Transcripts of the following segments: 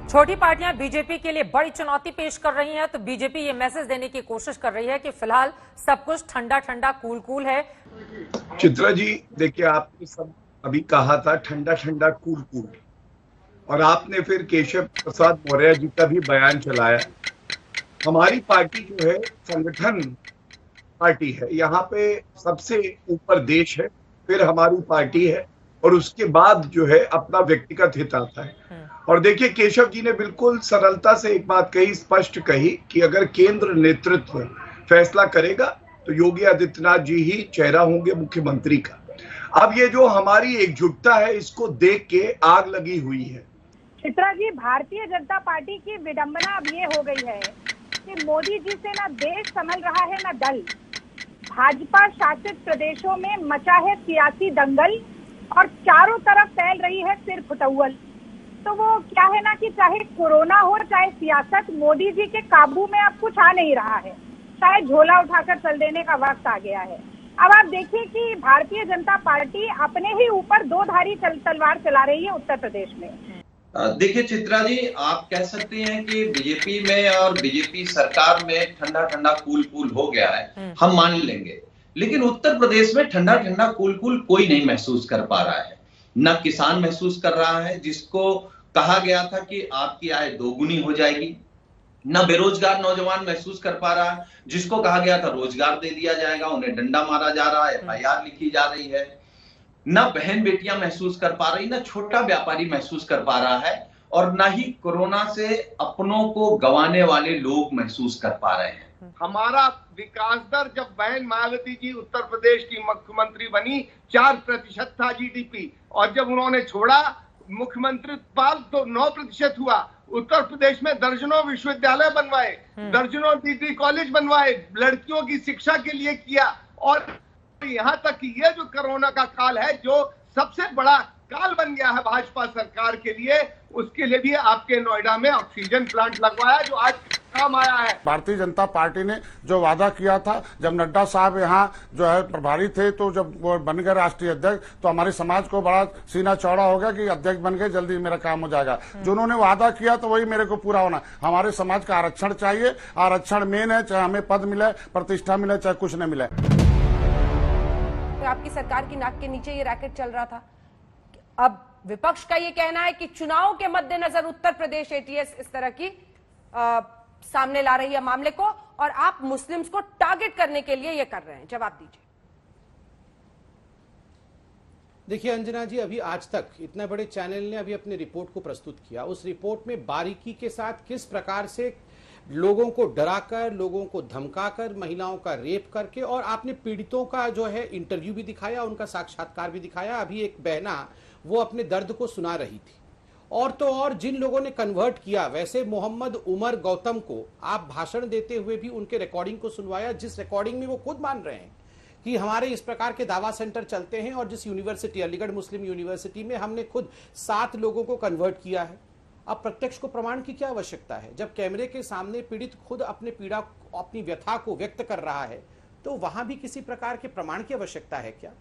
छोटी पार्टियां बीजेपी के लिए बड़ी चुनौती पेश कर रही हैं, तो बीजेपी ये मैसेज देने की कोशिश कर रही है कि फिलहाल सब कुछ ठंडा ठंडा कूल कूल है। चित्रा जी, देखिए, आपने सब अभी कहा था ठंडा ठंडा कूल कूल, और आपने फिर केशव प्रसाद मौर्य जी का भी बयान चलाया। हमारी पार्टी जो है संगठन पार्टी है, यहाँ पे सबसे ऊपर देश है, फिर हमारी पार्टी है, और उसके बाद जो है अपना व्यक्तिगत हित आता है। और देखिए, केशव जी ने बिल्कुल सरलता से एक बात कही, स्पष्ट कही कि अगर केंद्र नेतृत्व फैसला करेगा तो योगी आदित्यनाथ जी ही चेहरा होंगे मुख्यमंत्री का। अब ये जो हमारी एकजुटता है, इसको देख के आग लगी हुई है। चित्रा जी, भारतीय जनता पार्टी की विडंबना अब ये हो गई है कि मोदी जी से ना देश संभल रहा है ना दल। भाजपा शासित प्रदेशों में मचा है सियासी दंगल और चारों तरफ फैल रही है सिर फुटौल। तो वो क्या है ना कि चाहे कोरोना हो चाहे सियासत, मोदी जी के काबू में अब कुछ आ नहीं रहा है। शायद झोला उठाकर चल देने का वक्त आ गया है। अब आप देखिए कि भारतीय जनता पार्टी अपने ही ऊपर दो धारी तलवार चला रही है उत्तर प्रदेश में। देखिए चित्रा जी, आप कह सकते हैं कि बीजेपी में और बीजेपी सरकार में ठंडा ठंडा कूल कूल हो गया है, हम मान लेंगे। लेकिन उत्तर प्रदेश में ठंडा ठंडा कूल कूल कोई नहीं महसूस कर पा रहा है। न किसान महसूस कर रहा है, जिसको कहा गया था कि आपकी आय दोगुनी हो जाएगी। न बेरोजगार नौजवान महसूस कर पा रहा है, जिसको कहा गया था रोजगार दे दिया जाएगा, उन्हें डंडा मारा जा रहा है, FIR लिखी जा रही है। न बहन बेटियां महसूस कर पा रही, न छोटा व्यापारी महसूस कर पा रहा है, और न ही कोरोना से अपनों को गंवाने वाले लोग महसूस कर पा रहे हैं। हमारा विकास दर जब बहन मायावती जी उत्तर प्रदेश की मुख्यमंत्री बनी 4% था GDP, और जब उन्होंने छोड़ा मुख्यमंत्री पद तो 9% हुआ। उत्तर प्रदेश में दर्जनों विश्वविद्यालय बनवाए, दर्जनों डिग्री कॉलेज बनवाए, लड़कियों की शिक्षा के लिए किया। और यहाँ तक कि ये जो कोरोना का काल है, जो सबसे बड़ा काल बन गया है भाजपा सरकार के लिए, उसके लिए भी आपके नोएडा में ऑक्सीजन प्लांट लगवाया, जो आज काम आया है। भारतीय जनता पार्टी ने जो वादा किया था, जब नड्डा साहब यहाँ जो है प्रभारी थे, तो जब वो बन गए राष्ट्रीय अध्यक्ष, तो हमारे समाज को बड़ा सीना चौड़ा हो गया कि अध्यक्ष बन गए, जल्दी मेरा काम हो जाएगा। जो उन्होंने वादा किया तो वही मेरे को पूरा होना। हमारे समाज का आरक्षण चाहिए, आरक्षण मेन है, चाहे हमें पद मिले, प्रतिष्ठा मिले, चाहे कुछ न मिले। आपकी सरकार की नाक के नीचे ये रैकेट चल रहा था। अब विपक्ष का ये कहना है कि चुनाव के मद्देनजर उत्तर प्रदेश ATS इस तरह की सामने ला रही है मामले को, और आप मुस्लिम्स को टारगेट करने के लिए ये कर रहे हैं। जवाब दीजिए। देखिए अंजना जी, अभी आज तक इतने बड़े चैनल ने अभी अपनी रिपोर्ट को प्रस्तुत किया। उस रिपोर्ट में बारीकी के साथ किस प्रकार से लोगों को डराकर, लोगों को धमकाकर, महिलाओं का रेप करके, और आपने पीड़ितों का जो है इंटरव्यू भी दिखाया, उनका साक्षात्कार भी दिखाया। अभी एक बहना वो अपने दर्द को सुना रही थी। और तो और जिन लोगों ने कन्वर्ट किया, वैसे मोहम्मद उमर गौतम को आप भाषण देते हुए भी उनके रिकॉर्डिंग को सुनवाया, जिस रिकॉर्डिंग में वो खुद मान रहे हैं कि हमारे इस प्रकार के दावा सेंटर चलते हैं, और जिस यूनिवर्सिटी, अलीगढ़ मुस्लिम यूनिवर्सिटी में हमने खुद 7 लोगों को कन्वर्ट किया है। अब प्रत्यक्ष को प्रमाण की क्या आवश्यकता है? जब कैमरे के सामने पीड़ित खुद अपने पीड़ा, अपनी व्यथा को व्यक्त कर रहा है, तो वहां भी किसी प्रकार के प्रमाण की आवश्यकता है क्या?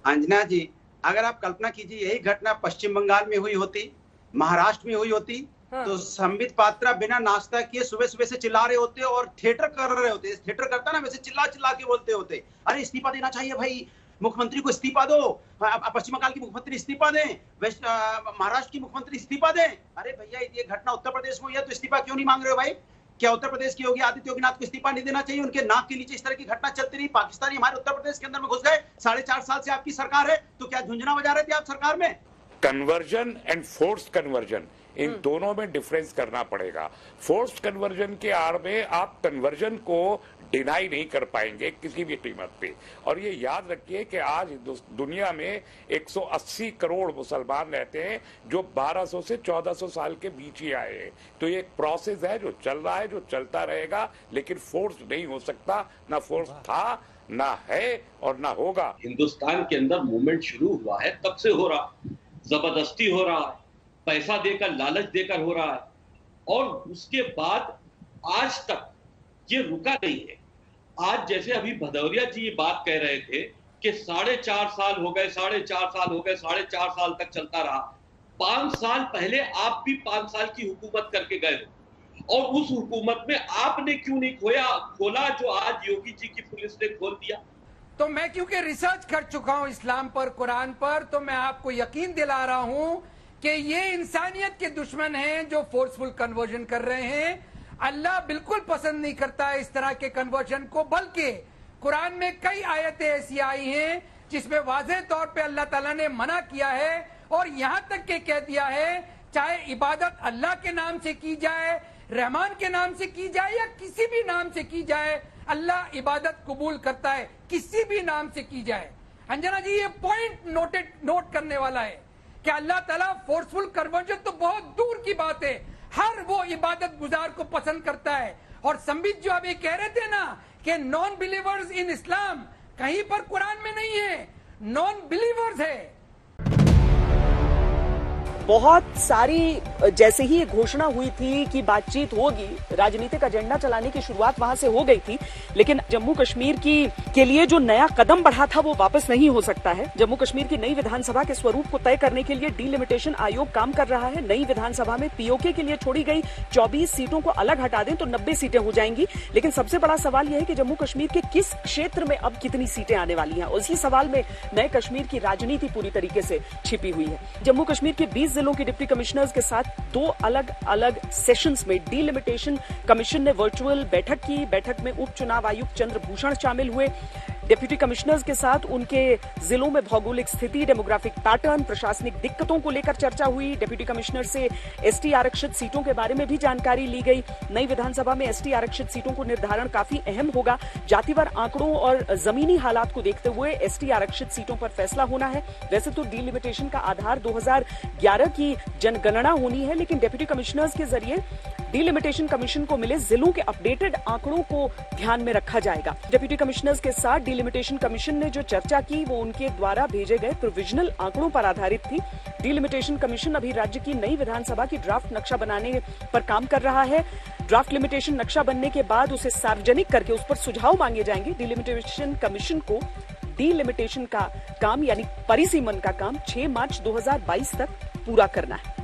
अंजना जी, अगर आप कल्पना कीजिए यही घटना पश्चिम बंगाल में हुई होती, महाराष्ट्र में हुई होती, तो संबित पात्रा बिना नाश्ता किए सुबह सुबह से चिल्ला रहे होते और थिएटर कर रहे होते। थिएटर करता ना, वैसे चिल्ला चिल्ला के बोलते होते, अरे इस्तीफा देना चाहिए भाई, मुख्यमंत्री को इस्तीफा दो, पश्चिम बंगाल की मुख्यमंत्री इस्तीफा दें, महाराष्ट्र की मुख्यमंत्री इस्तीफा दें। अरे भैया, ये घटना उत्तर प्रदेश में हुई है तो इस्तीफा क्यों नहीं मांग रहे हो भाई? क्या उत्तर प्रदेश की योगी आदित्यनाथ को इस्तीफा नहीं देना चाहिए? उनके नाक के नीचे इस तरह की घटना चलती रही, पाकिस्तानी हमारे उत्तर प्रदेश के अंदर में घुस गए। 4.5 साल से आपकी सरकार है, तो क्या झुंझुना बजा रहे थे आप सरकार में? कन्वर्जन एंड फोर्स्ड कन्वर्जन, इन दोनों में डिफरेंस करना पड़ेगा। फोर्स्ड कन्वर्जन के आड़ में आप कन्वर्जन को डिनाई नहीं कर पाएंगे किसी भी कीमत पे। और ये याद रखिए कि आज दुनिया में 180 करोड़ मुसलमान रहते हैं, जो 1200 से 1400 साल के बीच ही आए हैं। तो ये एक प्रोसेस है जो चल रहा है, जो चलता रहेगा, लेकिन फोर्स नहीं हो सकता, ना फोर्स था, ना है और ना होगा। हिंदुस्तान के अंदर मूवमेंट शुरू हुआ है, तब से हो रहा, जबरदस्ती हो रहा है, पैसा देकर, लालच देकर हो रहा है, और उसके बाद आज तक ये रुका नहीं है। आज जैसे अभी भदौरिया जी ये बात कह रहे थे कि 4.5 साल हो गए, 4.5 साल हो गए, 4.5 साल तक चलता रहा, 5 साल पहले आप भी 5 साल की हुकूमत करके गए हो, और उस हुकूमत में आपने क्यों नहीं खोला जो आज योगी जी की पुलिस ने खोल दिया? तो मैं क्योंकि रिसर्च कर चुका हूं इस्लाम पर, कुरान पर, तो मैं आपको यकीन दिला रहा हूं कि ये इंसानियत के दुश्मन हैं जो फोर्सफुल कन्वर्जन कर रहे हैं। अल्लाह बिल्कुल पसंद नहीं करता है इस तरह के कन्वर्जन को, बल्कि कुरान में कई आयतें ऐसी आई हैं जिसमें वाज़ेह तौर पे अल्लाह ताला ने मना किया है, और यहां तक के कह दिया है चाहे इबादत अल्लाह के नाम से की जाए, रहमान के नाम से की जाए या किसी भी नाम से की जाए, अल्लाह इबादत कबूल करता है, किसी भी नाम से की जाए। अंजना जी, ये पॉइंट नोट करने वाला है कि अल्लाह ताला फोर्सफुल कन्वर्जन तो बहुत दूर की बात है, हर वो इबादत गुजार को पसंद करता है। और संबित जो अभी कह रहे थे ना कि नॉन बिलीवर्स इन इस्लाम, कहीं पर कुरान में नहीं है, नॉन बिलीवर्स है। बहुत सारी जैसे ही घोषणा हुई थी कि बातचीत होगी, राजनीतिक एजेंडा चलाने की शुरुआत वहां से हो गई थी, लेकिन जम्मू कश्मीर के लिए जो नया कदम बढ़ा था वो वापस नहीं हो सकता है। जम्मू कश्मीर की नई विधानसभा के स्वरूप को तय करने के लिए डीलिमिटेशन आयोग काम कर रहा है। नई विधानसभा में पीओके के लिए छोड़ी गई 24 सीटों को अलग हटा दें तो 90 सीटें हो जाएंगी। लेकिन सबसे बड़ा सवाल यह है कि जम्मू कश्मीर के किस क्षेत्र में अब कितनी सीटें आने वाली हैं। उसी सवाल में नए कश्मीर की राजनीति पूरी तरीके से छिपी हुई है। जम्मू कश्मीर के 20 जिलों के डिप्टी कमिश्नर्स के साथ 2 अलग अलग सेशंस में डीलिमिटेशन कमीशन ने वर्चुअल बैठक की। बैठक में उप चुनाव आयुक्त चंद्रभूषण शामिल हुए। डिप्टी कमिश्नर्स के साथ उनके जिलों में भौगोलिक स्थिति, डेमोग्राफिक पैटर्न, प्रशासनिक दिक्कतों को लेकर चर्चा हुई। डिप्टी कमिश्नर से एसटी आरक्षित सीटों के बारे में भी जानकारी ली गई। नई विधानसभा में एसटी आरक्षित सीटों को निर्धारण काफी अहम होगा। जातिवार आंकड़ों और जमीनी हालात को देखते हुए एसटी आरक्षित सीटों पर फैसला होना है। वैसे तो डीलिमिटेशन का आधार 2011 की जनगणना होनी है, लेकिन डिप्टी कमिश्नर्स के जरिए डीलिमिटेशन कमीशन को मिले जिलों के अपडेटेड आंकड़ों को ध्यान में रखा जाएगा। डिप्टी कमिश्नर्स के साथ डीलिमिटेशन कमीशन ने जो चर्चा की वो उनके द्वारा भेजे गए प्रोविजनल आंकड़ों पर आधारित थी। डीलिमिटेशन कमीशन अभी राज्य की नई विधानसभा की ड्राफ्ट नक्शा बनाने पर काम कर रहा है। ड्राफ्ट लिमिटेशन नक्शा बनने के बाद उसे सार्वजनिक करके उस पर सुझाव मांगे जाएंगे। डीलिमिटेशन कमीशन को डीलिमिटेशन का काम यानी परिसीमन का काम 6 मार्च 2022 तक पूरा करना है।